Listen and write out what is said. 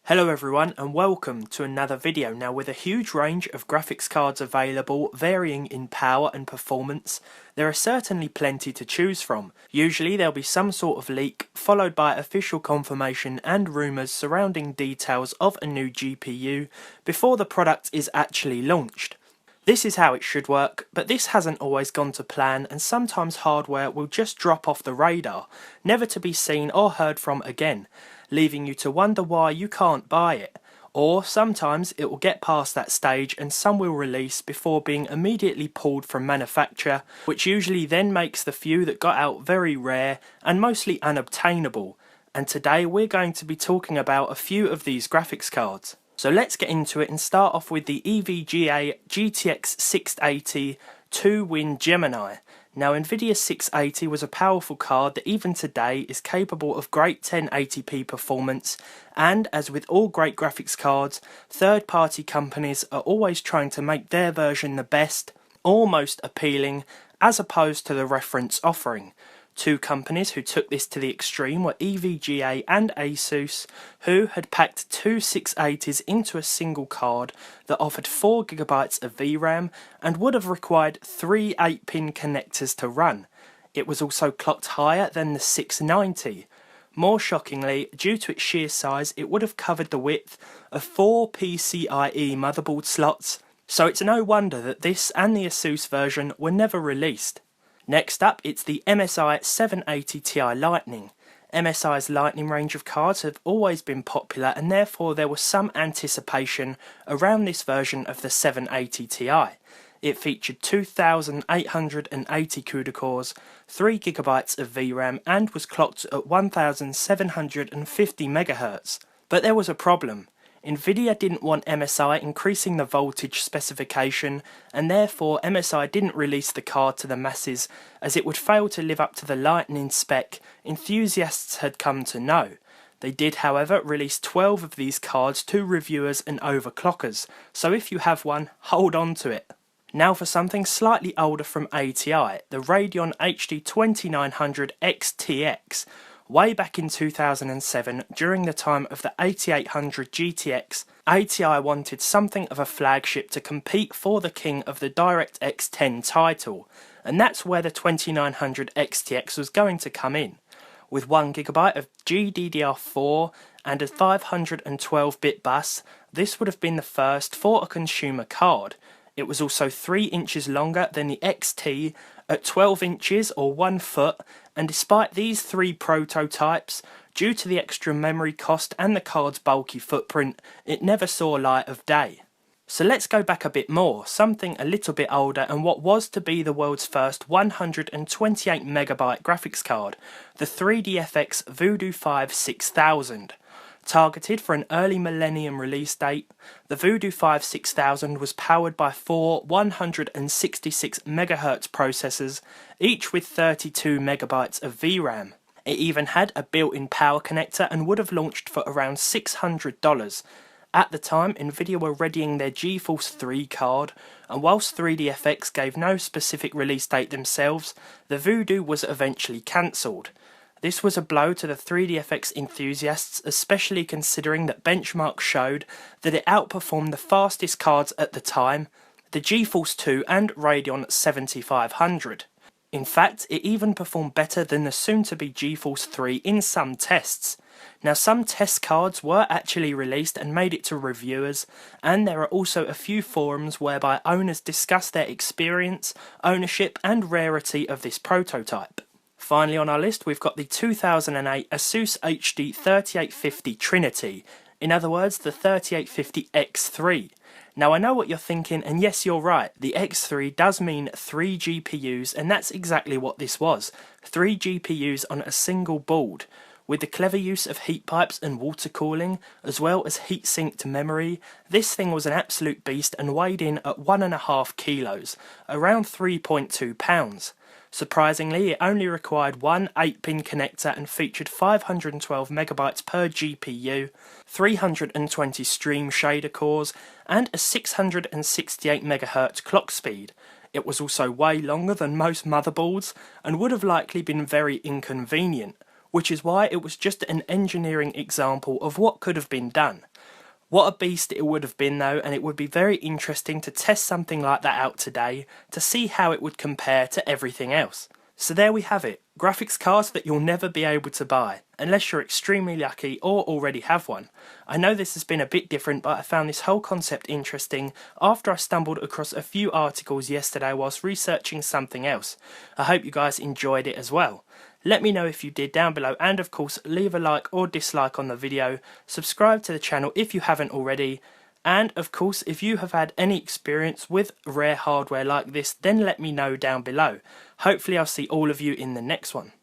Hello everyone and welcome to another video. Now, with a huge range of graphics cards available varying in power and performance, there are certainly plenty to choose from. Usually there'll be some sort of leak followed by official confirmation and rumours surrounding details of a new GPU before the product is actually launched. This is how it should work, but this hasn't always gone to plan, and sometimes hardware will just drop off the radar, never to be seen or heard from again, leaving you to wonder why you can't buy it. Or sometimes it will get past that stage and some will release before being immediately pulled from manufacture, which usually then makes the few that got out very rare and mostly unobtainable. And today we're going to be talking about a few of these graphics cards. So let's get into it and start off with the EVGA GTX 680 WIN Gemini. Now, NVIDIA 680 was a powerful card that even today is capable of great 1080p performance, and as with all great graphics cards, third-party companies are always trying to make their version the best, or most appealing, as opposed to the reference offering. Two companies who took this to the extreme were EVGA and Asus, who had packed two 680s into a single card that offered 4GB of VRAM and would have required three 8-pin connectors to run. It was also clocked higher than the 690. More shockingly, due to its sheer size, it would have covered the width of 4 PCIe motherboard slots, so it's no wonder that this and the Asus version were never released. Next up, it's the MSI 780 Ti Lightning. MSI's Lightning range of cards have always been popular, and therefore there was some anticipation around this version of the 780 Ti. It featured 2,880 CUDA cores, 3GB of VRAM, and was clocked at 1,750 MHz. But there was a problem. NVIDIA didn't want MSI increasing the voltage specification, and therefore MSI didn't release the card to the masses, as it would fail to live up to the Lightning spec enthusiasts had come to know. They did, however, release 12 of these cards to reviewers and overclockers, so if you have one, hold on to it. Now for something slightly older from ATI, the Radeon HD 2900 XTX. Way back in 2007, during the time of the 8800 GTX, ATI wanted something of a flagship to compete for the king of the DirectX 10 title, and that's where the 2900 XTX was going to come in. With 1GB of GDDR4 and a 512-bit bus, this would have been the first for a consumer card. It was also 3 inches longer than the XT at 12 inches or 1 foot, and despite these three prototypes, due to the extra memory cost and the card's bulky footprint, it never saw light of day. So let's go back a bit more, something a little bit older, and what was to be the world's first 128MB graphics card, the 3DFX Voodoo 5 6000. Targeted for an early millennium release date, the Voodoo 5 6000 was powered by four 166MHz processors, each with 32MB of VRAM. It even had a built-in power connector and would have launched for around $600. At the time, NVIDIA were readying their GeForce 3 card, and whilst 3DFX gave no specific release date themselves, the Voodoo was eventually cancelled. This was a blow to the 3DFX enthusiasts, especially considering that benchmarks showed that it outperformed the fastest cards at the time, the GeForce 2 and Radeon 7500. In fact, it even performed better than the soon-to-be GeForce 3 in some tests. Now, some test cards were actually released and made it to reviewers, and there are also a few forums whereby owners discuss their experience, ownership and rarity of this prototype. Finally on our list, we've got the 2008 Asus HD 3850 Trinity, in other words the 3850 X3. Now, I know what you're thinking, and yes, you're right, the X3 does mean 3 GPUs, and that's exactly what this was, 3 GPUs on a single board. With the clever use of heat pipes and water cooling, as well as heat-sinked memory, this thing was an absolute beast and weighed in at 1.5 kilos, around 3.2 pounds. Surprisingly, it only required one 8-pin connector and featured 512MB per GPU, 320 stream shader cores, and a 668MHz clock speed. It was also way longer than most motherboards and would have likely been very inconvenient, which is why it was just an engineering example of what could have been done. What a beast it would have been though, and it would be very interesting to test something like that out today to see how it would compare to everything else. So there we have it, graphics cards that you'll never be able to buy, unless you're extremely lucky or already have one. I know this has been a bit different, but I found this whole concept interesting after I stumbled across a few articles yesterday whilst researching something else. I hope you guys enjoyed it as well. Let me know if you did down below, and of course leave a like or dislike on the video, subscribe to the channel if you haven't already, and of course if you have had any experience with rare hardware like this, then let me know down below. Hopefully I'll see all of you in the next one.